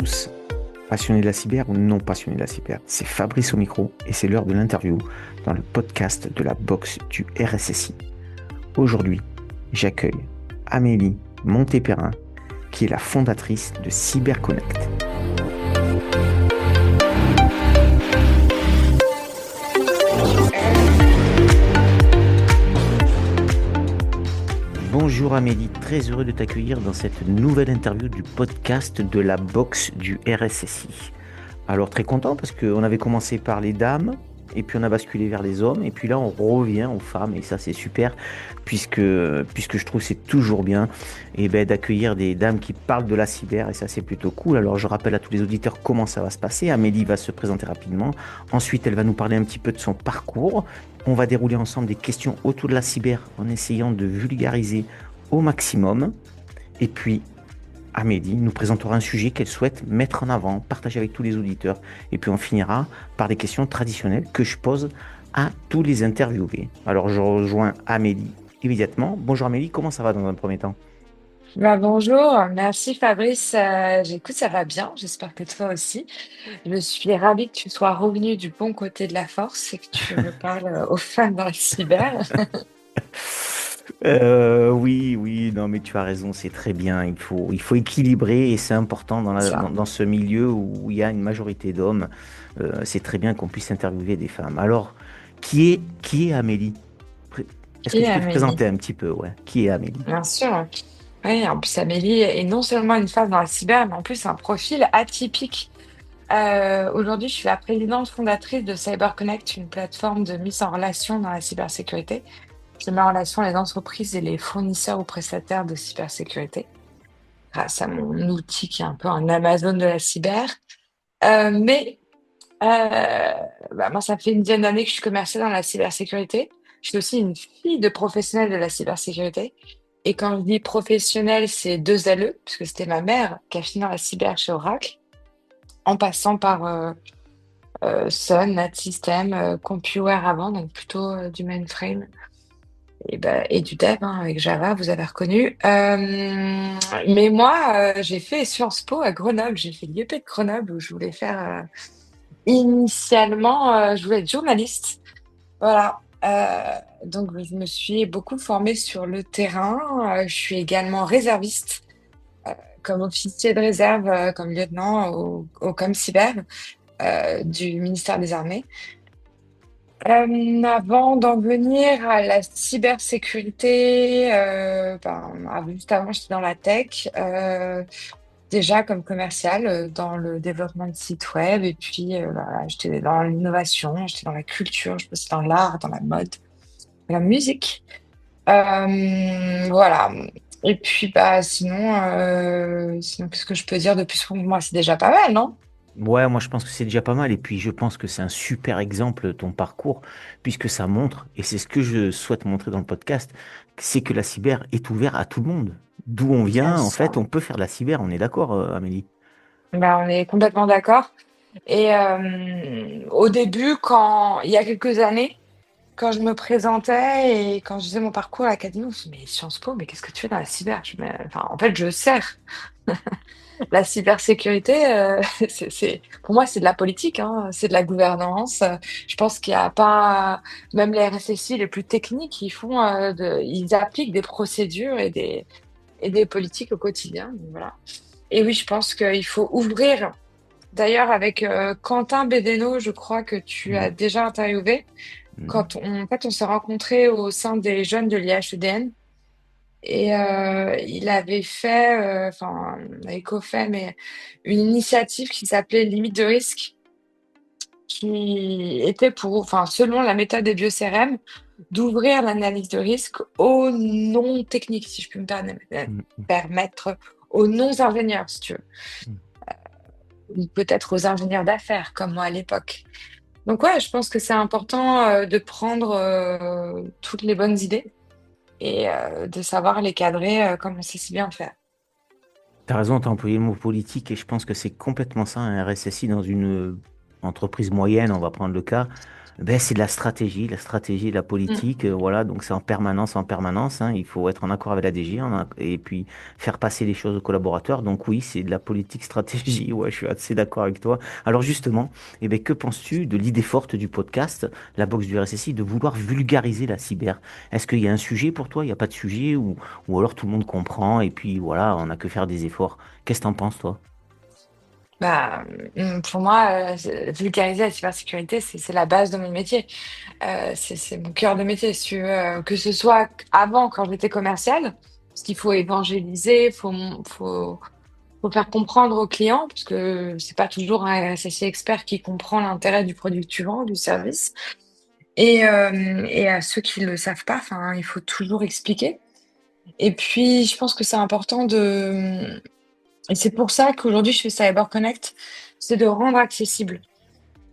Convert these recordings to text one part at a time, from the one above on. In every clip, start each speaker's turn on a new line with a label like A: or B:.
A: tous. Passionné de la cyber ou non passionné de la cyber, c'est Fabrice au micro et c'est l'heure de l'interview dans le podcast de la box du RSSI. Aujourd'hui, j'accueille Amélie Montépérin, qui est la fondatrice de CyberConnect. Bonjour Amélie, très heureux de t'accueillir dans cette nouvelle interview du podcast de la box du RSSI. Alors très content parce qu'on avait commencé par les dames et puis on a basculé vers les hommes et puis là on revient aux femmes et ça c'est super puisque je trouve c'est toujours bien d'accueillir des dames qui parlent de la cyber et ça c'est plutôt cool. Alors je rappelle à tous les auditeurs comment ça va se passer. Amélie va se présenter rapidement. Ensuite elle va nous parler un petit peu de son parcours. On va dérouler ensemble des questions autour de la cyber en essayant de vulgariser au maximum. Et puis Amélie nous présentera un sujet qu'elle souhaite mettre en avant, partager avec tous les auditeurs. Et puis on finira par des questions traditionnelles que je pose à tous les interviewés. Alors je rejoins Amélie immédiatement. Bonjour Amélie, comment ça va dans un premier temps?
B: Bonjour, merci Fabrice. J'écoute, ça va bien. J'espère que toi aussi. Je suis ravie que tu sois revenu du bon côté de la force et que tu me parles aux femmes dans le cyber.
A: Oui, oui, non, mais tu as raison, c'est très bien. Il faut équilibrer et c'est important
B: Ça.
A: dans ce milieu où il y a une majorité d'hommes. C'est très bien qu'on puisse interviewer des femmes. Alors, qui est Amélie? Pré- Est-ce que
B: Et
A: tu peux te
B: Amélie,
A: présenter un petit peu, ouais? Qui est Amélie?
B: bien sûr. Oui, en plus, Amélie est non seulement une femme dans la cyber, mais en plus un profil atypique. Aujourd'hui, je suis la présidente fondatrice de CyberConnect, une plateforme de mise en relation dans la cybersécurité. Je mets en relation les entreprises et les fournisseurs ou prestataires de cybersécurité, grâce à mon outil qui est un peu un Amazon de la cyber. Mais moi, ça fait une dizaine d'années que je suis commerciale dans la cybersécurité. Je suis aussi une fille de professionnelle de la cybersécurité. Et quand je dis professionnelle, c'est deux LE, puisque c'était ma mère qui a fini dans la cyber chez Oracle, en passant par Sun, NatSystem, CompuWare avant, donc plutôt du mainframe. Et du dev avec Java, vous avez reconnu. Mais moi, j'ai fait Sciences Po à Grenoble. J'ai fait l'IEP de Grenoble où je voulais faire initialement, je voulais être journaliste. Voilà. Donc, je me suis beaucoup formée sur le terrain. Je suis également réserviste, comme officier de réserve, comme lieutenant au ComCyber du ministère des Armées. Avant d'en venir à la cybersécurité, juste avant, j'étais dans la tech, déjà comme commerciale dans le développement de sites web, et puis voilà, j'étais dans l'innovation, j'étais dans la culture, je bossais dans l'art, dans la mode, la musique. Voilà. Et puis sinon, qu'est-ce que je peux dire de plus pour moi? C'est déjà pas mal, non?
A: Ouais, moi je pense que c'est déjà pas mal et puis je pense que c'est un super exemple ton parcours puisque ça montre, et c'est ce que je souhaite montrer dans le podcast, c'est que la cyber est ouverte à tout le monde. D'où on
B: Bien
A: vient, en fait,
B: sûr.
A: on peut faire de la cyber, on est d'accord, Amélie?
B: On est complètement d'accord. Et au début, quand il y a quelques années, quand je me présentais et quand je faisais mon parcours à l'académie, on me dit, mais Sciences Po, mais qu'est-ce que tu fais dans la cyber? Enfin, en fait, je sers. La cybersécurité, pour moi, c'est de la politique, hein, c'est de la gouvernance. Je pense qu'il n'y a pas, même les RSSI les plus techniques, ils appliquent des procédures et des politiques au quotidien. Donc, voilà. Et oui, je pense qu'il faut ouvrir. D'ailleurs, avec Quentin Bédéno, je crois que tu as
A: Mhm.
B: déjà interviewé,
A: Mhm.
B: en fait, on s'est rencontrés au sein des jeunes de l'IHEDN et il avait fait, on avait co-fait, mais une initiative qui s'appelait Limite de risque, qui était selon la méthode des bio-CRM, d'ouvrir l'analyse de risque aux non techniques, si je peux
A: Mhm.
B: permettre, aux non-ingénieurs, si tu veux,
A: Mhm.
B: ou peut-être aux ingénieurs d'affaires, comme moi à l'époque. Donc ouais, je pense que c'est important de prendre toutes les bonnes idées et de savoir les cadrer comme on sait si bien le faire.
A: T'as raison, t'as employé le mot politique et je pense que c'est complètement ça, un RSSI dans une entreprise moyenne, on va prendre le cas. Ben, c'est de la stratégie, la
B: Mm.
A: politique, voilà, donc c'est en permanence, hein, il faut être en accord avec la DG et puis faire passer les choses aux collaborateurs. Donc oui, c'est de la politique stratégie, ouais, je suis assez d'accord avec toi. Alors justement, eh ben, que penses-tu de l'idée forte du podcast, la boxe du RSSI, de vouloir vulgariser la cyber? Est-ce qu'il y a un sujet pour toi? Il n'y a pas de sujet ou alors tout le monde comprend et puis voilà, on n'a que faire des efforts. Qu'est-ce que t'en penses, toi?
B: Bah, pour moi, vulgariser la cybersécurité, c'est la base de mon métier. C'est mon cœur de métier, si tu veux. Que ce soit avant, quand j'étais commerciale, parce qu'il faut évangéliser, faut faire comprendre aux clients, parce que c'est pas toujours un RSSI expert qui comprend l'intérêt du produit que tu vends, du service. Et à ceux qui le savent pas, enfin, il faut toujours expliquer. Et puis, je pense que c'est important et c'est pour ça qu'aujourd'hui, je fais Cyber Connect, c'est de rendre accessible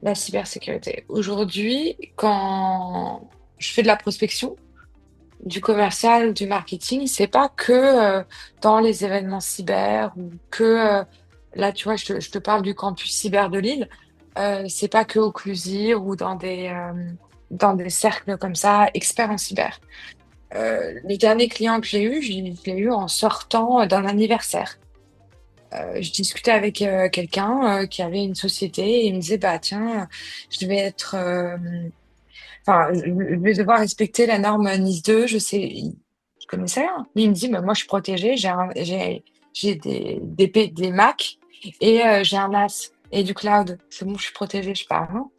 B: la cybersécurité. Aujourd'hui, quand je fais de la prospection, du commercial, du marketing, c'est pas que dans les événements cyber ou que là, tu vois, je te parle du campus cyber de Lille. C'est pas que au Clusir ou dans des cercles comme ça, experts en cyber. Le dernier client que j'ai eu, je l'ai eu en sortant d'un anniversaire. Je discutais avec quelqu'un qui avait une société et il me disait, bah tiens, je devais être, enfin, je vais devoir respecter la norme NIS 2. Je connaissais rien. Mais il me dit, mais moi je suis protégée, j'ai des Mac et j'ai un NAS et du cloud. C'est bon, je suis protégée, je parle. Non.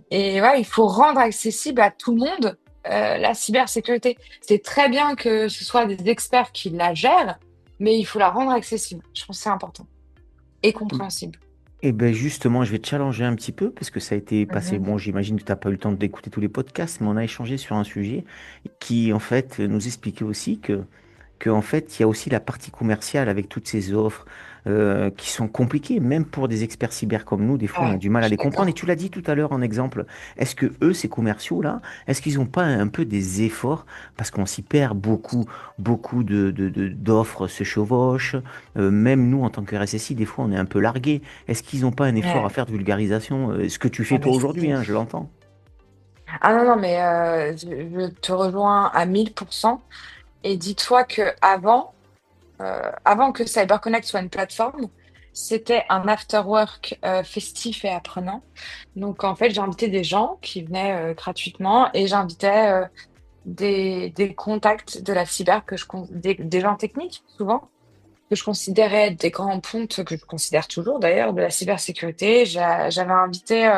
B: Et ouais, il faut rendre accessible à tout le monde la cybersécurité. C'est très bien que ce soit des experts qui la gèrent, mais il faut la rendre accessible. Je pense que c'est important et compréhensible.
A: Eh ben justement, je vais te challenger un petit peu parce que ça a été passé.
B: Mhm.
A: Bon, j'imagine que tu n'as pas eu le temps d'écouter tous les podcasts, mais on a échangé sur un sujet qui, en fait, nous expliquait aussi que en fait, il y a aussi la partie commerciale avec toutes ces offres qui sont compliquées, même pour des experts cyber comme nous. Des fois, on a
B: Ouais,
A: du mal
B: je
A: à
B: suis
A: les comprendre. Et
B: d'accord.
A: tu l'as dit tout à l'heure en exemple. Est-ce que eux, ces commerciaux-là, est-ce qu'ils n'ont pas un peu des efforts parce qu'on s'y perd beaucoup, beaucoup d'offres se chevauchent. Même nous, en tant que RSSI, des fois, on est un peu largués. Est-ce qu'ils n'ont pas un effort à
B: Ouais.
A: faire de vulgarisation? Ce que tu
B: Ah,
A: fais toi
B: mais
A: aujourd'hui, hein, je l'entends.
B: ah non, non, mais je te rejoins à 1000%. Et dis-toi que avant que CyberConnect soit une plateforme, c'était un after-work festif et apprenant. Donc, en fait, j'invitais des gens qui venaient gratuitement et j'invitais des contacts de la cyber des gens techniques, souvent, que je considérais être des grands pontes, que je considère toujours d'ailleurs, de la cybersécurité. J'avais invité,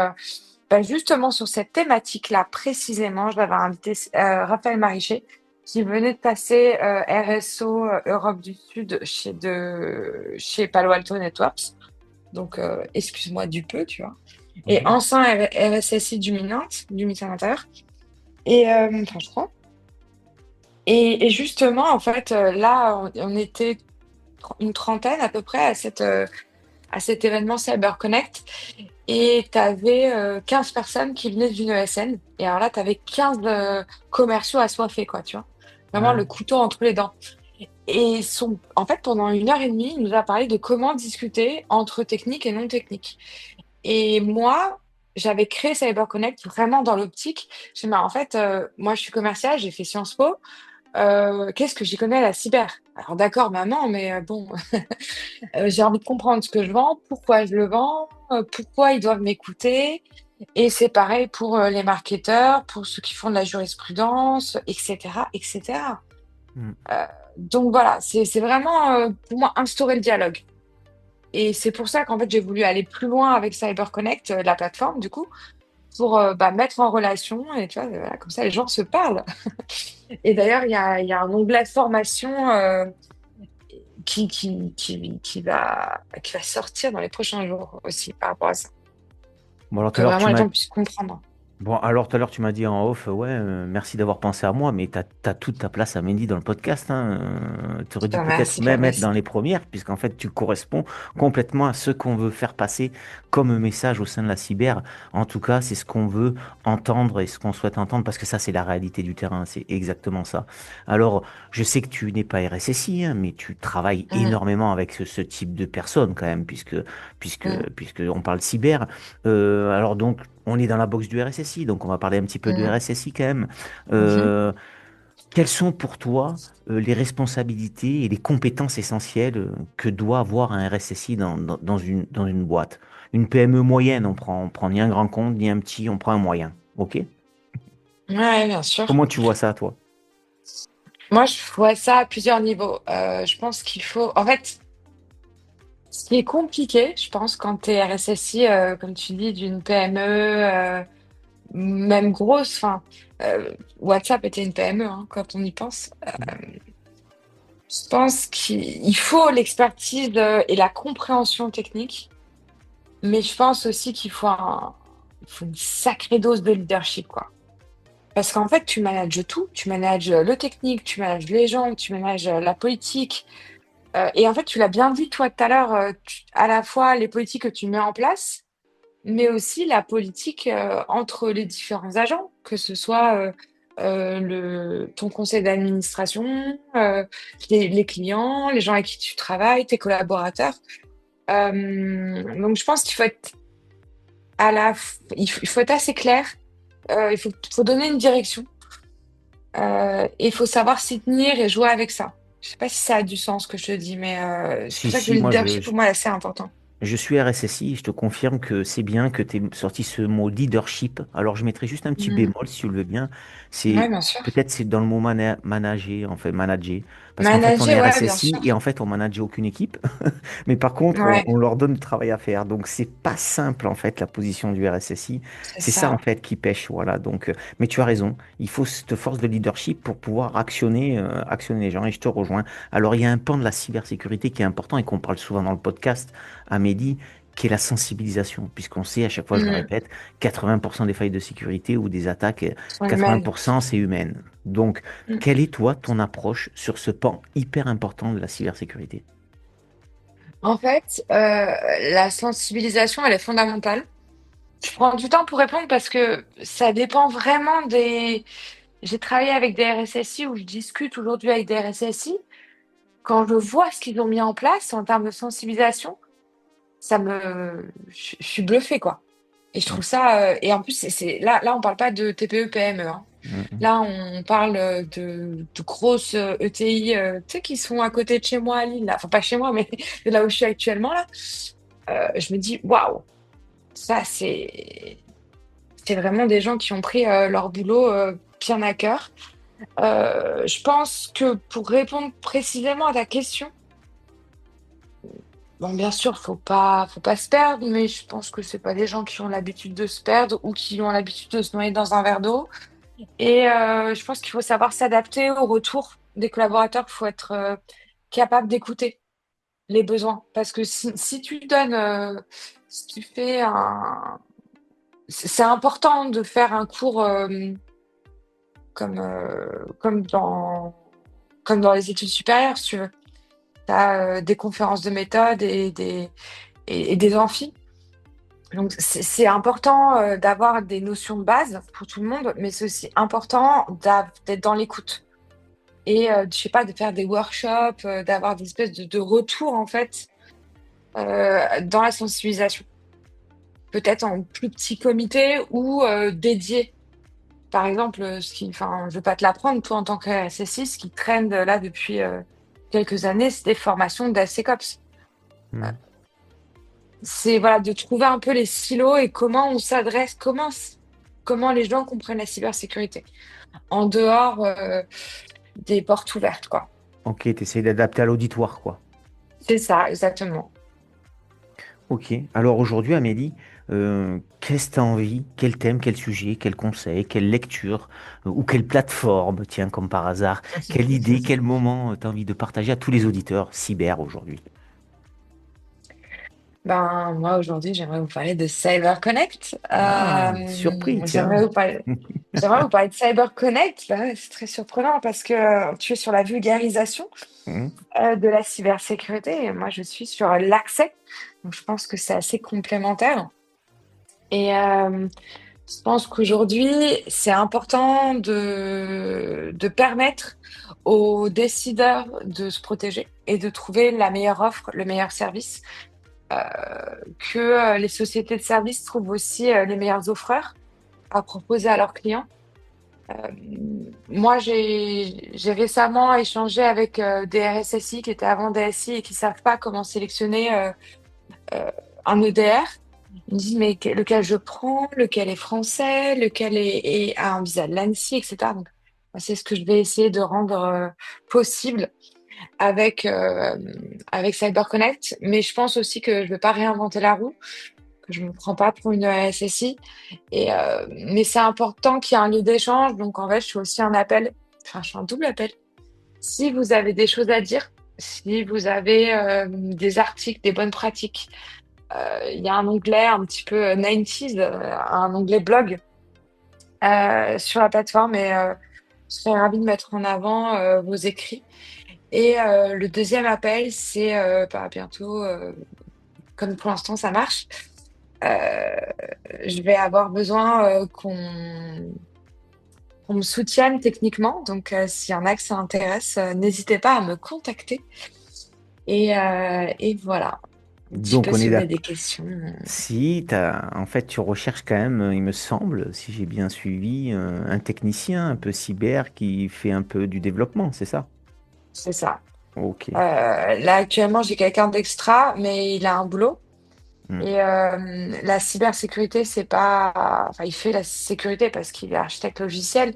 B: justement sur cette thématique-là précisément, j'avais invité Raphaël Marichet, qui venait de passer RSO Europe du Sud chez Palo Alto Networks. Donc, excuse-moi du peu, tu vois. Et
A: Oui.
B: ancien RSSI du ministère de l'Intérieur. Et, enfin, je crois. Et justement, en fait, là, on était une trentaine à peu près à cet événement Cyber Connect. Et tu avais 15 personnes qui venaient d'une ESN. Et alors là, tu avais 15 commerciaux assoiffés, quoi, tu vois. Vraiment
A: Ah,
B: le couteau entre les dents. Et en fait, pendant 1 heure et demie, il nous a parlé de comment discuter entre technique et non technique. Et moi, j'avais créé Cyber Connect vraiment dans l'optique. Je me dis, mais en fait, moi, je suis commerciale, j'ai fait Sciences Po. Qu'est-ce que j'y connais à la cyber? Alors d'accord, maman, mais bon, j'ai envie de comprendre ce que je vends, pourquoi je le vends, pourquoi ils doivent m'écouter. Et c'est pareil pour les marketeurs, pour ceux qui font de la jurisprudence, etc., etc.
A: hmm.
B: Euh, donc voilà, c'est vraiment pour moi instaurer le dialogue. Et c'est pour ça qu'en fait j'ai voulu aller plus loin avec CyberConnect, la plateforme du coup, pour mettre en relation et tu vois, voilà, comme ça les gens se parlent. Et d'ailleurs il y a un onglet formation qui va sortir dans les prochains jours aussi par rapport à ça,
A: Bon, alors
B: pour
A: tout
B: que
A: à l'heure,
B: vraiment
A: tu
B: les
A: m'as
B: gens puissent comprendre.
A: Bon, alors tout à l'heure, tu m'as dit en off, ouais, merci d'avoir pensé à moi, mais t'as toute ta place à Mendy dans le podcast, hein. Tu aurais
B: Je te
A: dû peut-être
B: remercie,
A: même être
B: Fabrice.
A: dans les premières, puisqu'en fait, tu corresponds complètement à ce qu'on veut faire passer comme message au sein de la cyber. En tout cas, c'est ce qu'on veut entendre et ce qu'on souhaite entendre, parce que ça, c'est la réalité du terrain, c'est exactement ça. Alors, je sais que tu n'es pas RSSI, hein, mais tu travailles
B: Mm,
A: énormément avec ce type de personnes quand même, puisque,
B: mm.
A: puisque on parle cyber. Alors donc, on est dans la box du RSSI, donc on va parler un petit peu de
B: Mhm.
A: RSSI quand même.
B: Mhm.
A: Euh, Quelles sont pour toi les responsabilités et les compétences essentielles que doit avoir un RSSI dans une boîte? Une PME moyenne, on prend ni un grand compte, ni un petit, on prend un moyen. OK?
B: Ouais, bien sûr.
A: Comment tu vois ça, toi?
B: Moi, je vois ça à plusieurs niveaux. Je pense qu'il faut. En fait, ce qui est compliqué, je pense, quand tu es RSSI, comme tu dis, d'une PME, même grosse, enfin, WhatsApp était une PME, hein, quand on y pense. Je pense qu'il faut l'expertise et la compréhension technique, mais je pense aussi il faut une sacrée dose de leadership, quoi. Parce qu'en fait, tu manages tout. Tu manages le technique, tu manages les gens, tu manages la politique. Et en fait, tu l'as bien dit, toi, tout à l'heure, à la fois les politiques que tu mets en place, mais aussi la politique entre les différents agents, que ce soit ton conseil d'administration, les clients, les gens avec qui tu travailles, tes collaborateurs. Donc, je pense qu'il faut être il faut être assez clair. Il faut donner une direction. Et il faut savoir s'y tenir et jouer avec ça. Je sais pas si ça a du sens ce que je te dis, mais c'est
A: Si,
B: pour ça que le
A: si,
B: leadership, pour moi, est assez important.
A: je suis RSSI, je te confirme que c'est bien que tu aies sorti ce mot leadership. Alors, je mettrai juste un petit
B: Mhm.
A: bémol, si tu le veux bien.
B: Ouais,
A: C'est
B: bien sûr.
A: peut-être c'est dans le mot manager, en fait, manager. Parce qu'en fait, on est
B: Manager, ouais, bien
A: RSSI
B: sûr.
A: et en fait, on manage aucune équipe. Mais par contre,
B: Ouais,
A: on leur donne du travail à faire. Donc, c'est pas simple, en fait, la position du RSSI.
B: c'est
A: C'est ça, en
B: ça.
A: fait, qui pêche. Voilà. Donc, mais tu as raison. Il faut cette force de leadership pour pouvoir actionner les gens. Et je te rejoins. Alors, il y a un pan de la cybersécurité qui est important et qu'on parle souvent dans le podcast, Amélie, qui est la sensibilisation. Puisqu'on sait, à chaque fois, je le
B: Mhm.
A: répète, 80% des failles de sécurité ou des attaques,
B: Sont humaines.
A: 80%, c'est humaine. Donc,
B: Mhm.
A: quelle est, toi, ton approche sur ce pan hyper important de la cybersécurité?
B: En fait, la sensibilisation, elle est fondamentale. Je prends du temps pour répondre parce que ça dépend vraiment des. J'ai travaillé avec des RSSI ou je discute aujourd'hui avec des RSSI. Quand je vois ce qu'ils ont mis en place en termes de sensibilisation, je suis bluffée, quoi. Et je trouve ça, et en plus, là, on parle pas de TPE, PME, hein.
A: Mhm.
B: Là, on parle de grosses ETI, tu sais, qui sont à côté de chez moi à Lille, là. Enfin, pas chez moi, mais de là où je suis actuellement, là. Je me dis, waouh, ça, c'est vraiment des gens qui ont pris leur boulot bien à cœur. Je pense que pour répondre précisément à ta question, bon, bien sûr, faut pas se perdre, mais je pense que c'est pas des gens qui ont l'habitude de se perdre ou qui ont l'habitude de se noyer dans un verre d'eau. Et je pense qu'il faut savoir s'adapter au retour des collaborateurs. Il faut être capable d'écouter les besoins. Parce que si tu donnes, si tu fais un... C'est important de faire un cours comme, euh, comme dans, comme dans les études supérieures, si tu veux. Tu as des conférences de méthode et des amphis. Donc, c'est important d'avoir des notions de base pour tout le monde, mais c'est aussi important d'être dans l'écoute. Et je sais pas, de faire des workshops, d'avoir des espèces de retours en fait dans la sensibilisation. Peut-être en plus petit comité ou dédié. Par exemple, enfin, je vais pas te l'apprendre, toi en tant que RSSI, ce qui traîne là depuis quelques années, c'est des formations d'ASECOPS.
A: Mhm.
B: C'est voilà, de trouver un peu les silos et comment on s'adresse, comment les gens comprennent la cybersécurité. En dehors des portes ouvertes, quoi.
A: Ok, tu essaies d'adapter à l'auditoire, quoi.
B: C'est ça, exactement.
A: Ok. Alors aujourd'hui, Amélie, qu'est-ce que tu as envie? Quel thème, quel sujet, quel conseil, quelle lecture ou quelle plateforme, tiens, comme par hasard, quelle idée, quel moment tu as envie de partager à tous les auditeurs cyber aujourd'hui?
B: Ben, moi, aujourd'hui, j'aimerais vous parler de CyberConnect.
A: Ah, surpris,
B: J'aimerais
A: tiens.
B: vous parler de CyberConnect. Ben ouais, c'est très surprenant parce que tu es sur la vulgarisation
A: Mhm.
B: de la cybersécurité et moi, je suis sur l'accès. Donc, je pense que c'est assez complémentaire. Et je pense qu'aujourd'hui, c'est important de permettre aux décideurs de se protéger et de trouver la meilleure offre, le meilleur service. que les sociétés de services trouvent aussi les meilleurs offreurs à proposer à leurs clients. Moi, j'ai récemment échangé avec des RSSI qui étaient avant DSI et qui savent pas comment sélectionner euh, un EDR. Ils me disent, mais lequel je prends, lequel est français, lequel a un visa de l'ANSSI, etc. Donc, moi, c'est ce que je vais essayer de rendre possible avec, avec CyberConnect. Mais je pense aussi que je vais pas réinventer la roue, que je me prends pas pour une RSSI. Mais c'est important qu'il y ait un lieu d'échange. Donc, en fait, je fais aussi un appel, enfin, je fais un double appel. Si vous avez des choses à dire, si vous avez des articles, des bonnes pratiques, il y a un onglet un petit peu 90s, un onglet blog sur la plateforme et je serais ravie de mettre en avant vos écrits. Et le deuxième appel, c'est bientôt, comme pour l'instant ça marche, euh, je vais avoir besoin qu'on me soutienne techniquement. Donc, s'il y en a que ça intéresse, n'hésitez pas à me contacter. Et voilà, un petit
A: Donc
B: peu
A: on
B: si
A: est
B: vous avez des
A: d'accord.
B: questions.
A: Si en fait, tu recherches quand même, il me semble, si j'ai bien suivi, un technicien un peu cyber qui fait un peu du développement, c'est ça?
B: C'est ça.
A: Ok.
B: Là, actuellement, j'ai quelqu'un d'extra, mais il a un boulot.
A: Hmm.
B: Et la cybersécurité, c'est pas. Enfin, il fait la sécurité parce qu'il est architecte logiciel,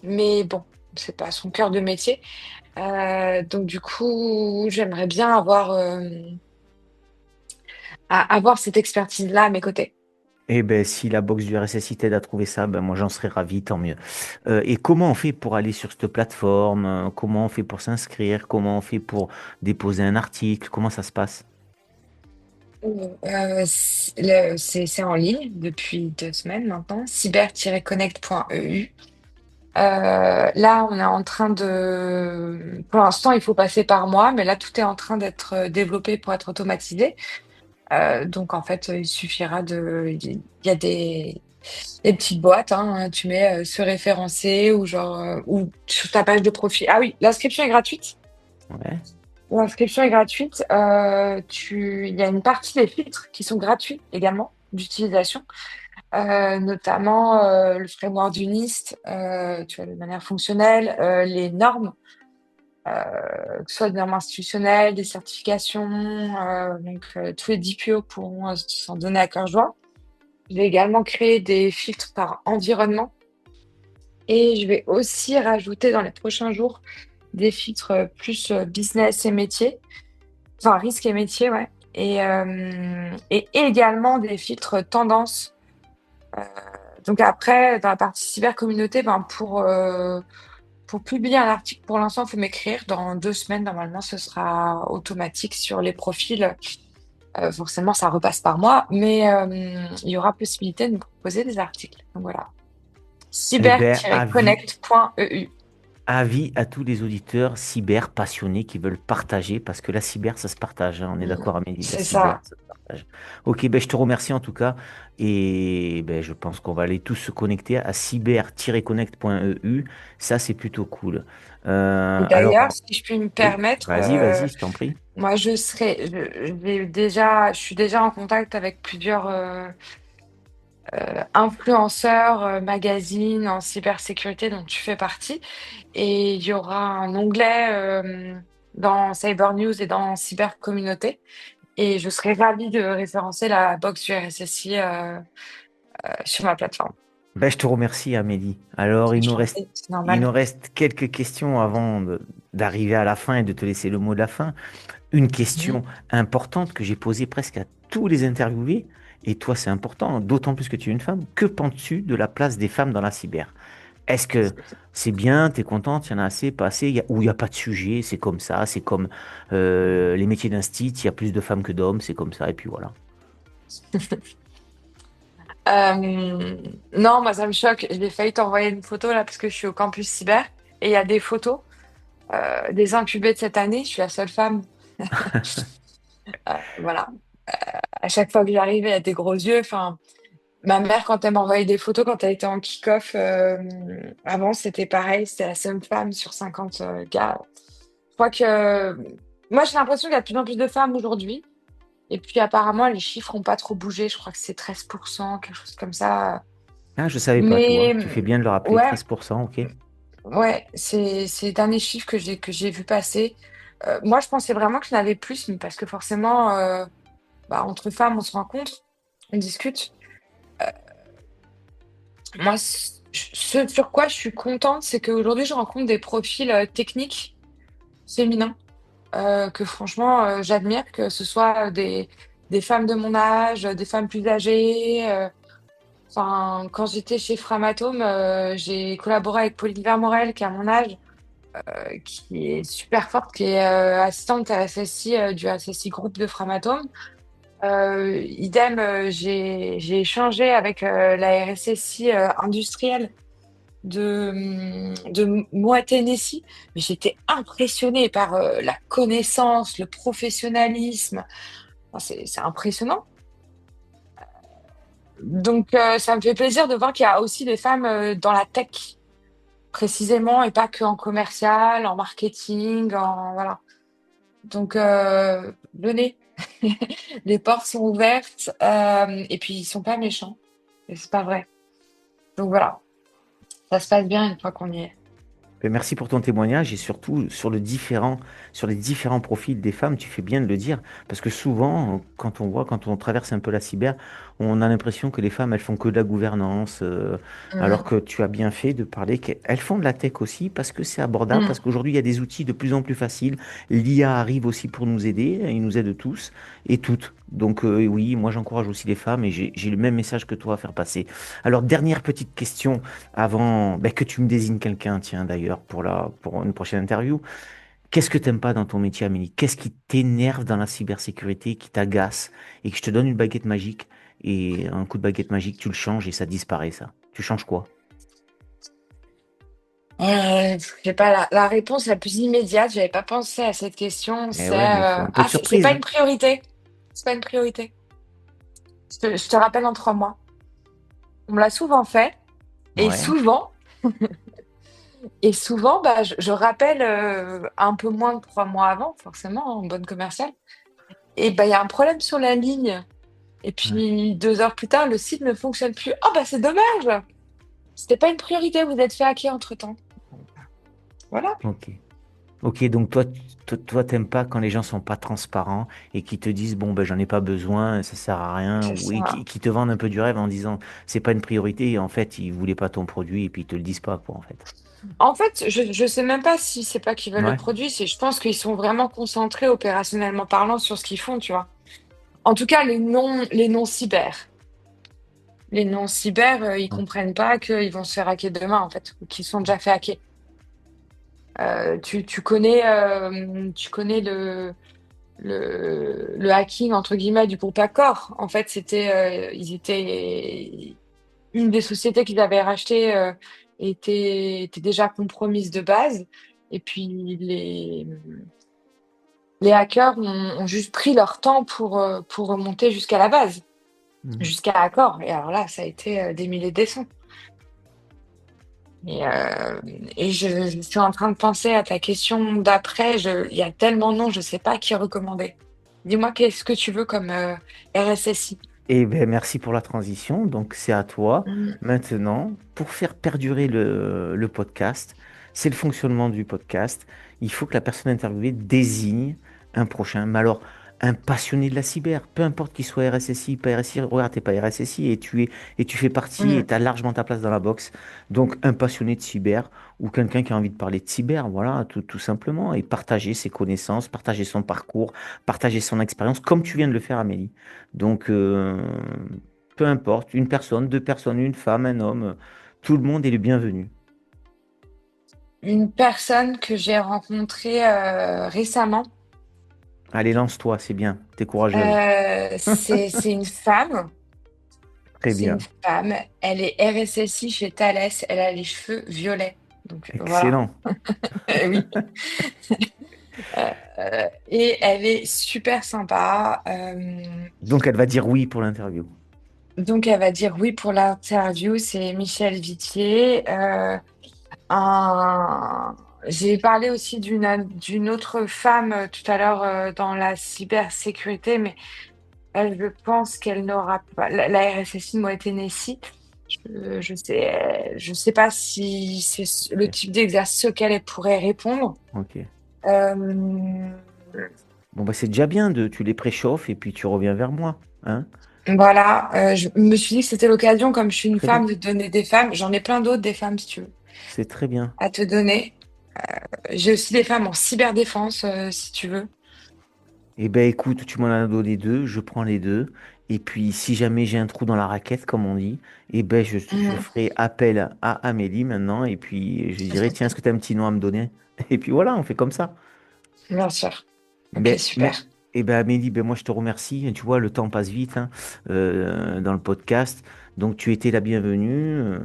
B: mais bon, c'est pas son cœur de métier. Donc, du coup, j'aimerais bien avoir cette expertise-là à mes côtés.
A: Eh ben, si la box du RSSI t'aide à trouver ça, ben moi j'en serais ravi, tant mieux. Et comment on fait pour aller sur cette plateforme? Comment on fait pour s'inscrire? Comment on fait pour déposer un article? Comment ça se passe?
B: C'est en ligne depuis 2 semaines maintenant, cyber-connect.eu. Là, on est en train de... Pour l'instant, il faut passer par moi, mais là, tout est en train d'être développé pour être automatisé. Donc, en fait, il suffira de... Il y a des petites boîtes, hein, tu mets se référencer ou genre... ou sur ta page de profil. Ah oui, l'inscription est gratuite.
A: Ouais.
B: L'inscription est gratuite. Il y a une partie des filtres qui sont gratuits également d'utilisation. Notamment le framework du NIST, tu vois, de manière fonctionnelle, les normes, que ce soit des normes institutionnelles, des certifications, tous les DPO pourront s'en donner à cœur joie. Je vais également créer des filtres par environnement et je vais aussi rajouter dans les prochains jours des filtres plus business et métier, enfin risque et métier, ouais. Et également des filtres tendance. Donc après, dans la partie cyber-communauté, ben pour publier un article, pour l'instant, il faut m'écrire. Dans 2 semaines, normalement, ce sera automatique sur les profils. Forcément, ça repasse par moi, mais il y aura possibilité de me proposer des articles. Donc voilà.
A: Eh ben,
B: cyber-connect.eu.
A: avis à tous les auditeurs cyber passionnés qui veulent partager, parce que la cyber, ça se partage, hein. On est d'accord, Amélie, la
B: C'est
A: cyber,
B: ça.
A: ça se partage. Ok, ben, je te remercie en tout cas. Et ben, je pense qu'on va aller tous se connecter à cyber-connect.eu. Ça, c'est plutôt cool.
B: Et d'ailleurs,
A: Alors,
B: si je puis me
A: oui,
B: permettre,
A: vas-y, je t'en prie.
B: moi, je suis déjà en contact avec plusieurs influenceurs, magazines en cybersécurité dont tu fais partie. Et il y aura un onglet dans Cyber News et dans Cyber Communauté. Et je serais ravie de référencer la box du RSSI sur ma plateforme.
A: Ben, je te remercie, Amélie. Alors,
B: Je t'en prie, c'est
A: il
B: normal.
A: nous reste quelques questions avant d'arriver à la fin et de te laisser le mot de la fin. Une
B: Mhm.
A: question importante que j'ai posée presque à tous les interviewés, et toi c'est important, d'autant plus que tu es une femme. Que penses-tu de la place des femmes dans la cyber? Est-ce que c'est bien, tu es contente, il y en a assez, pas assez, ou il n'y a pas de sujet, c'est comme ça, c'est comme les métiers d'instit, il y a plus de femmes que d'hommes, c'est comme ça, et puis voilà.
B: Euh, non, moi, ça me choque. J'ai failli t'envoyer une photo là parce que je suis au campus cyber et il y a des photos des incubés de cette année. Je suis la seule femme. Voilà. À chaque fois que j'arrive, il y a des gros yeux. Enfin, ma mère, quand elle m'envoyait des photos, quand elle était en kick-off, avant, c'était pareil. C'était la seule femme sur 50 gars. Je crois que moi, j'ai l'impression qu'il y a de plus en plus de femmes aujourd'hui. Et puis apparemment, les chiffres n'ont pas trop bougé. Je crois que c'est 13%, quelque chose comme ça.
A: Ah, je savais pas, tu vois.
B: Mais
A: Tu fais bien de le rappeler,
B: ouais,
A: 13%, ok.
B: ouais, c'est les derniers chiffres que j'ai vu passer. Moi, je pensais vraiment que je n'avais plus, mais parce que forcément, entre femmes, on se rencontre, on discute. Moi, ce sur quoi je suis contente, c'est qu'aujourd'hui, je rencontre des profils techniques féminins que franchement, j'admire, que ce soit des femmes de mon âge, des femmes plus âgées. Enfin, quand j'étais chez Framatome, j'ai collaboré avec Pauline Vermorel, qui a mon âge, qui est super forte, qui est assistante à RSSI du RSSI groupe de Framatome. Idem, j'ai échangé avec la RSSI industrielle de Moi Tennessee, mais j'étais impressionnée par la connaissance, le professionnalisme. Enfin, c'est impressionnant. Donc, ça me fait plaisir de voir qu'il y a aussi des femmes dans la tech, précisément, et pas que en commercial, en marketing, voilà. Donc, venez, les portes sont ouvertes, et puis ils sont pas méchants. Et c'est pas vrai. Donc voilà, ça se passe bien une fois qu'on y est.
A: Ben, merci pour ton témoignage et surtout sur les différents profils des femmes, tu fais bien de le dire, parce que souvent, quand on traverse un peu la cyber, on a l'impression que les femmes, elles font que de la gouvernance, alors
B: Mm.
A: que tu as bien fait de parler qu'elles font de la tech aussi, parce que c'est abordable, parce
B: Mm.
A: qu'aujourd'hui, il y a des outils de plus en plus faciles. L'IA arrive aussi pour nous aider, il nous aide tous et toutes. Donc oui, moi j'encourage aussi les femmes et j'ai le même message que toi à faire passer. Alors, dernière petite question avant que tu me désignes quelqu'un, tiens, d'ailleurs, pour une prochaine interview. Qu'est-ce que t'aimes pas dans ton métier, Amélie? Qu'est-ce qui t'énerve dans la cybersécurité, qui t'agace et que je te donne une baguette magique et un coup de baguette magique, tu le changes et ça disparaît, ça. Tu changes quoi?
B: J'ai pas la réponse la plus immédiate. J'avais pas pensé à cette question.
A: Eh
B: C'est
A: ouais, mais il faut un peu de
B: c'est
A: surprise,
B: pas
A: hein.
B: une priorité. C'est pas une priorité. Je te rappelle en 3 mois. On me l'a souvent fait et
A: Ouais.
B: souvent je rappelle un peu moins de 3 mois avant, forcément, en bonne commerciale. Et il y a un problème sur la ligne. Et
A: Ouais.
B: puis 2 heures plus tard, le site ne fonctionne plus. Oh c'est dommage. C'était pas une priorité. Vous êtes fait hacker entre-temps. Voilà.
A: Ok. Ok, donc toi, t'aimes pas quand les gens sont pas transparents et qui te disent, bon, ben, j'en ai pas besoin, ça sert à rien,
B: C'est
A: ou et
B: ça.
A: qui te vendent un peu du rêve en disant, c'est pas une priorité, et en fait, ils voulaient pas ton produit et puis ils te le disent pas, quoi, en fait.
B: En fait, je sais même pas si c'est pas qu'ils veulent le
A: Ouais.
B: produit, c'est je pense qu'ils sont vraiment concentrés opérationnellement parlant sur ce qu'ils font, tu vois. En tout cas, les non cyber. Les non cyber, ils comprennent pas qu'ils vont se faire hacker demain, en fait, ou qu'ils sont déjà fait hacker. Tu connais le hacking entre guillemets du groupe Accor. En fait, ils étaient une des sociétés qu'ils avaient rachetées était déjà compromise de base. Et puis les hackers ont juste pris leur temps pour remonter jusqu'à la base,
A: Mhm.
B: jusqu'à Accor. Et alors là, ça a été des milliers de descentes. Et, euh, et je suis en train de penser à ta question d'après. Il y a tellement de noms, je ne sais pas qui recommander. Dis-moi, qu'est-ce que tu veux comme RSSI?
A: Eh ben, merci pour la transition. Donc, c'est à toi.
B: Mm.
A: Maintenant, pour faire perdurer le podcast, c'est le fonctionnement du podcast. Il faut que la personne interviewée désigne un prochain. Mais alors, un passionné de la cyber, peu importe qu'il soit RSSI, pas RSSI, regarde, t'es pas RSSI et tu fais partie et
B: Mm.
A: tu as largement ta place dans la box. Donc, un passionné de cyber ou quelqu'un qui a envie de parler de cyber, voilà, tout simplement, et partager ses connaissances, partager son parcours, partager son expérience, comme tu viens de le faire, Amélie. Donc, peu importe, une personne, deux personnes, une femme, un homme, tout le monde est le bienvenu.
B: Une personne que j'ai rencontrée récemment.
A: Allez, lance-toi, c'est bien, t'es courageuse.
B: C'est une femme.
A: Très
B: C'est une
A: bien,
B: femme. Elle est RSSI chez Thales. Elle a les cheveux violets. Donc voilà.
A: excellent.
B: Oui. Et elle est super sympa.
A: Donc, elle va dire oui pour l'interview.
B: Donc elle va dire oui pour l'interview. C'est Michel Vitier. Un- J'ai parlé aussi d'une autre femme tout à l'heure dans la cybersécurité, mais Je pense qu'elle n'aura pas la RSSI moi était Nessie. Je sais pas si c'est le
A: Ok.
B: type d'exercice auquel elle pourrait répondre.
A: Ok.
B: Euh,
A: Bon, bah, c'est déjà bien tu les préchauffes et puis tu reviens vers moi. Hein?
B: voilà, je me suis dit que c'était l'occasion, comme je suis une
A: Très bien.
B: femme, de te donner des femmes. J'en ai plein d'autres des femmes, si tu veux,
A: C'est très bien.
B: à te donner. J'ai aussi des femmes en cyberdéfense, si tu veux.
A: Eh ben écoute, tu m'en as donné deux, je prends les deux. Et puis si jamais j'ai un trou dans la raquette, comme on dit, eh ben je
B: Mhm.
A: ferai appel à Amélie maintenant. Et puis je dirai, tiens, est-ce que tu as un petit nom à me donner? Et puis voilà, on fait comme ça.
B: Bien sûr. Ok,
A: Mais,
B: super.
A: eh ben Amélie, ben moi je te remercie. Tu vois, le temps passe vite hein, dans le podcast. Donc tu étais la bienvenue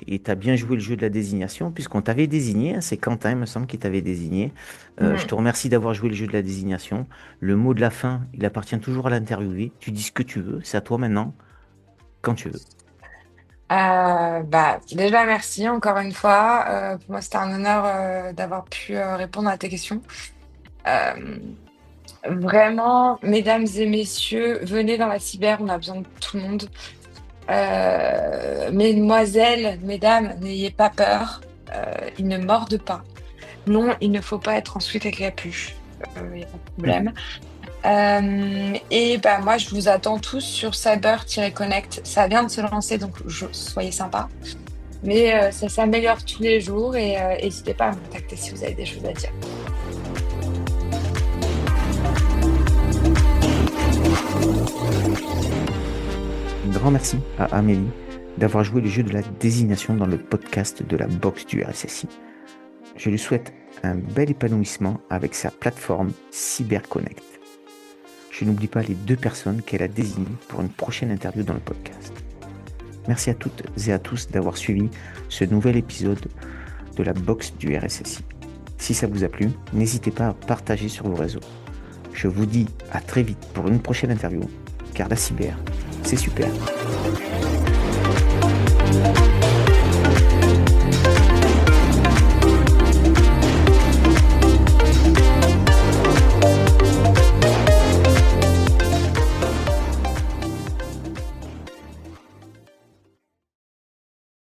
A: et tu as bien joué le jeu de la désignation puisqu'on t'avait désigné. Hein, c'est Quentin, il me semble, qui t'avait désigné. Je
B: Mhm.
A: te remercie d'avoir joué le jeu de la désignation. Le mot de la fin, il appartient toujours à l'interviewé. Tu dis ce que tu veux, c'est à toi maintenant, quand tu veux.
B: Bah, déjà, merci encore une fois. Pour moi, c'était un honneur d'avoir pu répondre à tes questions. Euh, Vraiment, mesdames et messieurs, venez dans la cyber, on a besoin de tout le monde. Mesdemoiselles, mesdames, n'ayez pas peur. Ils ne mordent pas. Non, il ne faut pas être ensuite avec la capuche. Il n'y a pas de problème. Et bah, moi, je vous attends tous sur Cyber-Connect. Ça vient de se lancer, donc soyez sympas. Mais ça s'améliore tous les jours et n'hésitez pas à me contacter si vous avez des choses à dire.
A: Grand merci à Amélie d'avoir joué le jeu de la désignation dans le podcast de la boxe du RSSI. Je lui souhaite un bel épanouissement avec sa plateforme CyberConnect. Je n'oublie pas les deux personnes qu'elle a désignées pour une prochaine interview dans le podcast. Merci à toutes et à tous d'avoir suivi ce nouvel épisode de la boxe du RSSI. Si ça vous a plu, n'hésitez pas à partager sur vos réseaux. Je vous dis à très vite pour une prochaine interview, car la cyber, c'est super.